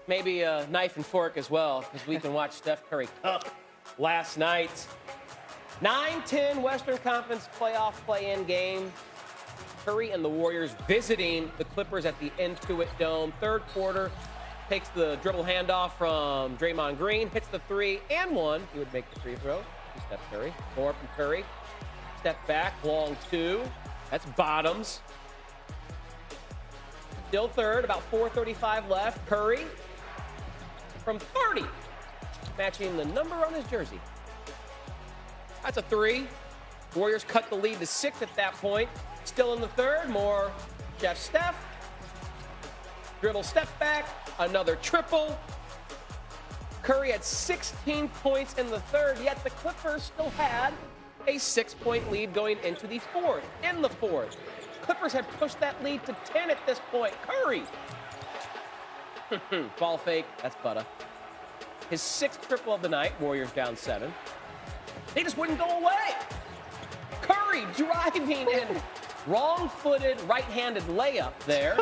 maybe a knife and fork as well, because we can watch Steph Curry cook last night. 9-10 Western Conference playoff play-in game. Curry and the Warriors visiting the Clippers at the Intuit Dome. Third quarter, takes the dribble handoff from Draymond Green, hits the three and one. He would make the free throw. Steph Curry. More from Curry. Step back, long two. That's bottoms. Still third, about 4:35 left. Curry from 30, matching the number on his jersey. That's a three. Warriors cut the lead to 6 at that point. Still in the third, more Jeff Steph. Dribble step back, another triple. Curry had 16 points in the third, yet the Clippers still had a 6-point lead going into the fourth. In the fourth, Clippers had pushed that lead to 10 at this point. Curry. Ball fake, that's Butta. His 6th triple of the night, Warriors down 7. They just wouldn't go away. Curry driving in. Wrong-footed, right-handed layup there.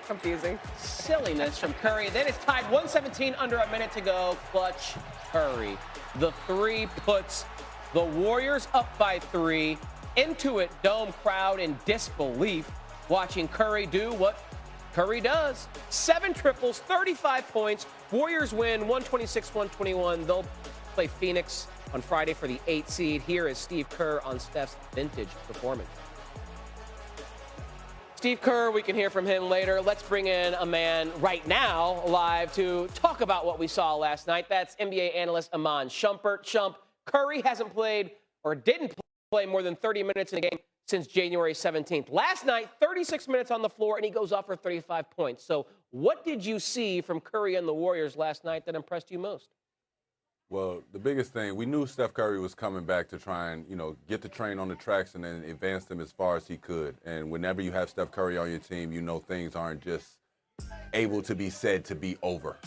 Confusing. Silliness from Curry. Then it's tied 117 under a minute to go. Clutch Curry. The three puts the Warriors up by 3. Intuit Dome crowd in disbelief, watching Curry do what Curry does. 7 triples, 35 points. Warriors win 126-121. They'll play Phoenix on Friday for the 8th seed. Here is Steve Kerr on Steph's vintage performance. Steve Kerr, we can hear from him later. Let's bring in a man right now live to talk about what we saw last night. That's NBA analyst Iman Shumpert. Shump, Curry hasn't played or didn't play more than 30 minutes in a game since January 17th. Last night, 36 minutes on the floor, and he goes off for 35 points. So what did you see from Curry and the Warriors last night that impressed you most? Well, the biggest thing, we knew Steph Curry was coming back to try and, get the train on the tracks and then advance them as far as he could. And whenever you have Steph Curry on your team, you know things aren't just able to be said to be over.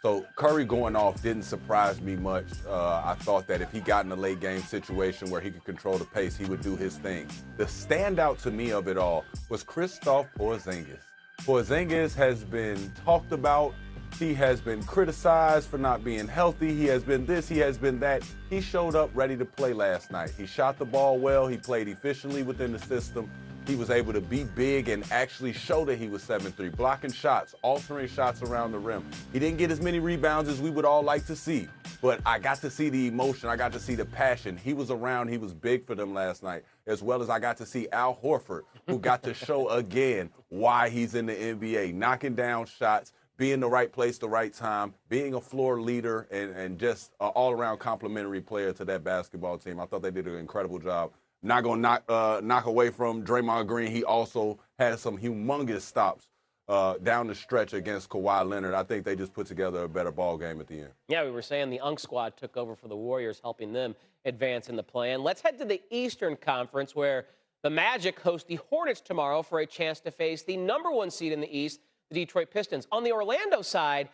So Curry going off didn't surprise me much. I thought that if he got in a late game situation where he could control the pace, he would do his thing. The standout to me of it all was Kristaps Porzingis. Porzingis has been talked about. He has been criticized for not being healthy. He has been this, he has been that. He showed up ready to play last night. He shot the ball well. He played efficiently within the system. He was able to be big and actually show that he was 7'3", blocking shots, altering shots around the rim. He didn't get as many rebounds as we would all like to see, but I got to see the emotion. I got to see the passion. He was around. He was big for them last night, as well as I got to see Al Horford, who got to show again why he's in the NBA, knocking down shots, being the right place, the right time, being a floor leader, and just an all-around complimentary player to that basketball team. I thought they did an incredible job. Not going to knock away from Draymond Green. He also had some humongous stops down the stretch against Kawhi Leonard. I think they just put together a better ball game at the end. Yeah, we were saying the UNC squad took over for the Warriors, helping them advance in the play-in. Let's head to the Eastern Conference, where the Magic host the Hornets tomorrow for a chance to face the #1 seed in the East, the Detroit Pistons. On the Orlando side,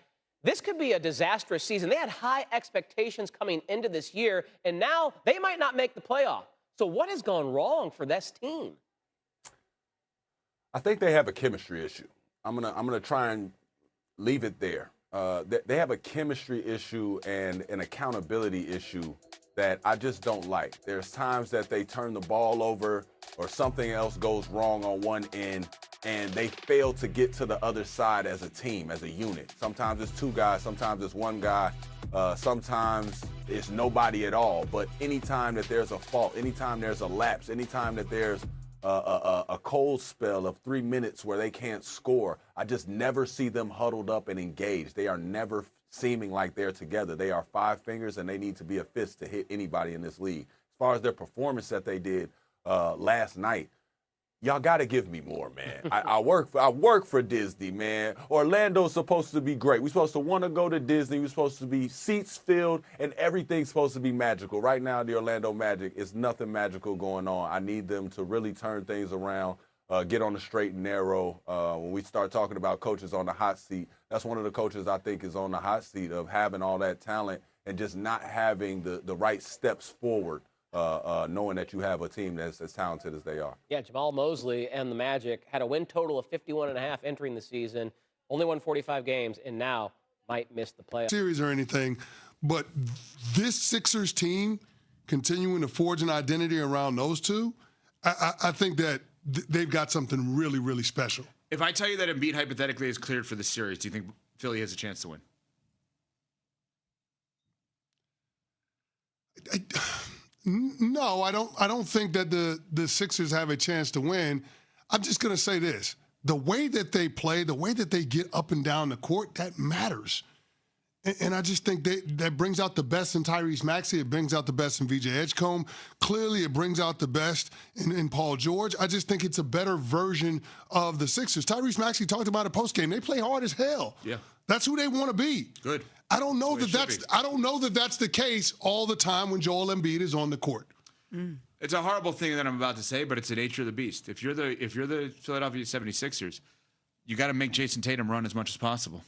this could be a disastrous season. They had high expectations coming into this year, and now they might not make the playoff. So what has gone wrong for this team? I think they have a chemistry issue. I'm gonna try and leave it there. They have a chemistry issue and an accountability issue that I just don't like. There's times that they turn the ball over or something else goes wrong on one end, and they fail to get to the other side as a team, as a unit. Sometimes it's 2 guys, sometimes it's 1 guy, sometimes it's nobody at all. But anytime that there's a fault, anytime there's a lapse, anytime that there's a cold spell of 3 minutes where they can't score, I just never see them huddled up and engaged. They are never seeming like they're together. They are 5 fingers, and they need to be a fist to hit anybody in this league. As far as their performance that they did last night, y'all got to give me more, man. I work for Disney, man. Orlando's supposed to be great. We're supposed to want to go to Disney. We're supposed to be seats filled, and everything's supposed to be magical. Right now, the Orlando Magic, is nothing magical going on. I need them to really turn things around, get on the straight and narrow. When we start talking about coaches on the hot seat, that's one of the coaches I think is on the hot seat of having all that talent and just not having the right steps forward. Knowing that you have a team that's as talented as they are. Yeah, Jamal Mosley and the Magic had a win total of 51.5 entering the season. Only won 45 games, and now might miss the playoffs. Series or anything, but this Sixers team continuing to forge an identity around those two, I think that they've got something really, really special. If I tell you that Embiid hypothetically is cleared for the series, do you think Philly has a chance to win? No, I don't think that the Sixers have a chance to win. I'm just going to say this. The way that they play, the way that they get up and down the court, that matters. And I just think that brings out the best in Tyrese Maxey. It brings out the best in VJ Edgecombe. Clearly, it brings out the best in Paul George. I just think it's a better version of the Sixers. Tyrese Maxey talked about it postgame. They play hard as hell. Yeah. That's who they want to be. Good. I don't know that that's the case all the time when Joel Embiid is on the court. It's a horrible thing that I'm about to say, but it's the nature of the beast. If you're the Philadelphia 76ers, you got to make Jason Tatum run as much as possible.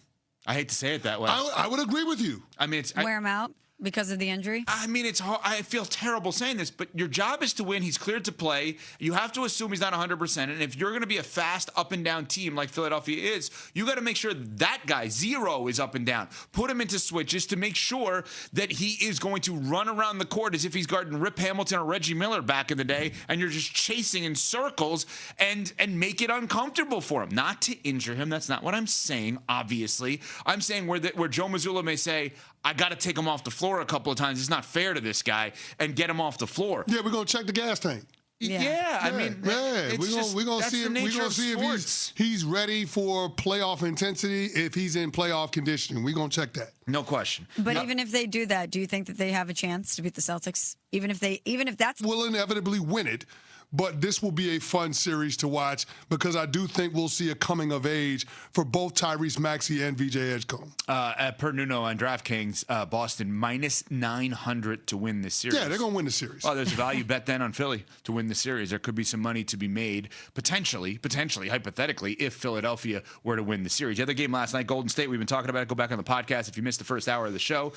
I hate to say it that way. I would agree with you. I mean, wear him out because of the injury. I mean, it's hard. I feel terrible saying this, but your job is to win. He's cleared to play. You have to assume he's not 100%. And if you're going to be a fast up and down team like Philadelphia is, you got to make sure that guy, zero, is up and down. Put him into switches to make sure that he is going to run around the court as if he's guarding Rip Hamilton or Reggie Miller back in the day, and you're just chasing in circles and make it uncomfortable for him. Not to injure him. That's not what I'm saying, obviously. I'm saying where Joe Mazzulla may say, I got to take him off the floor a couple of times. It's not fair to this guy, and get him off the floor. Yeah, we're going to check the gas tank. Yeah, I mean, we're gonna see if he's ready for playoff intensity. If he's in playoff conditioning, we're gonna check that. No question. But even if they do that, do you think that they have a chance to beat the Celtics? Even if that's will inevitably win it. But this will be a fun series to watch because I do think we'll see a coming of age for both Tyrese Maxey and VJ Edgecombe. Per Nuno on DraftKings, Boston minus 900 to win this series. Yeah, they're going to win the series. Well, there's a value bet then on Philly to win the series. There could be some money to be made, potentially, hypothetically, if Philadelphia were to win the series. The other game last night, Golden State, we've been talking about it. Go back on the podcast if you missed the first hour of the show.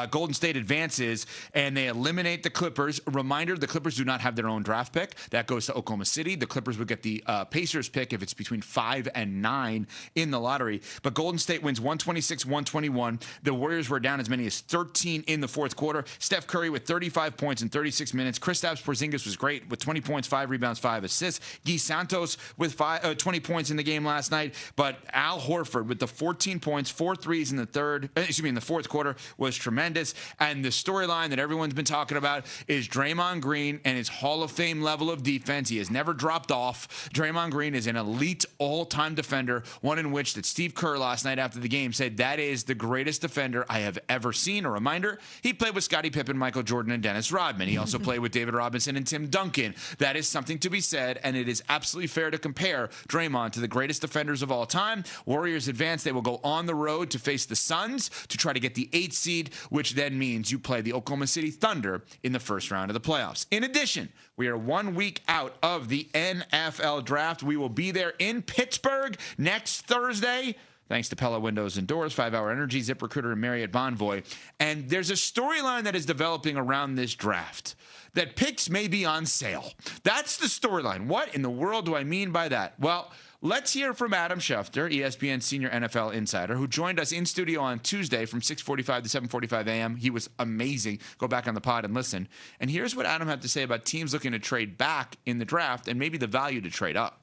Golden State advances, and they eliminate the Clippers. A reminder, the Clippers do not have their own draft pick. That goes to Oklahoma City. The Clippers would get the Pacers pick if it's between 5 and 9 in the lottery. But Golden State wins 126-121. The Warriors were down as many as 13 in the fourth quarter. Steph Curry with 35 points in 36 minutes. Kristaps Porzingis was great with 20 points, 5 rebounds, 5 assists. Guy Santos with 20 points in the game last night. But Al Horford with the 14 points, 4 threes in the fourth quarter was tremendous. And the storyline that everyone's been talking about is Draymond Green and his Hall of Fame level of defense. He has never dropped off. Draymond Green is an elite all-time defender, one in which that Steve Kerr last night after the game said that is the greatest defender I have ever seen. A reminder, he played with Scottie Pippen, Michael Jordan, and Dennis Rodman. He also played with David Robinson and Tim Duncan. That is something to be said, and it is absolutely fair to compare Draymond to the greatest defenders of all time. Warriors advance. They will go on the road to face the Suns to try to get the 8th seed, which then means you play the Oklahoma City Thunder in the first round of the playoffs. In addition, we are 1 week out of the NFL draft. We will be there in Pittsburgh next Thursday. Thanks to Pella Windows and Doors, 5 Hour Energy, ZipRecruiter, and Marriott Bonvoy. And there's a storyline that is developing around this draft that picks may be on sale. That's the storyline. What in the world do I mean by that? Well, let's hear from Adam Schefter, ESPN senior NFL insider, who joined us in studio on Tuesday from 6:45 to 7:45 a.m. He was amazing. Go back on the pod and listen. And here's what Adam had to say about teams looking to trade back in the draft and maybe the value to trade up.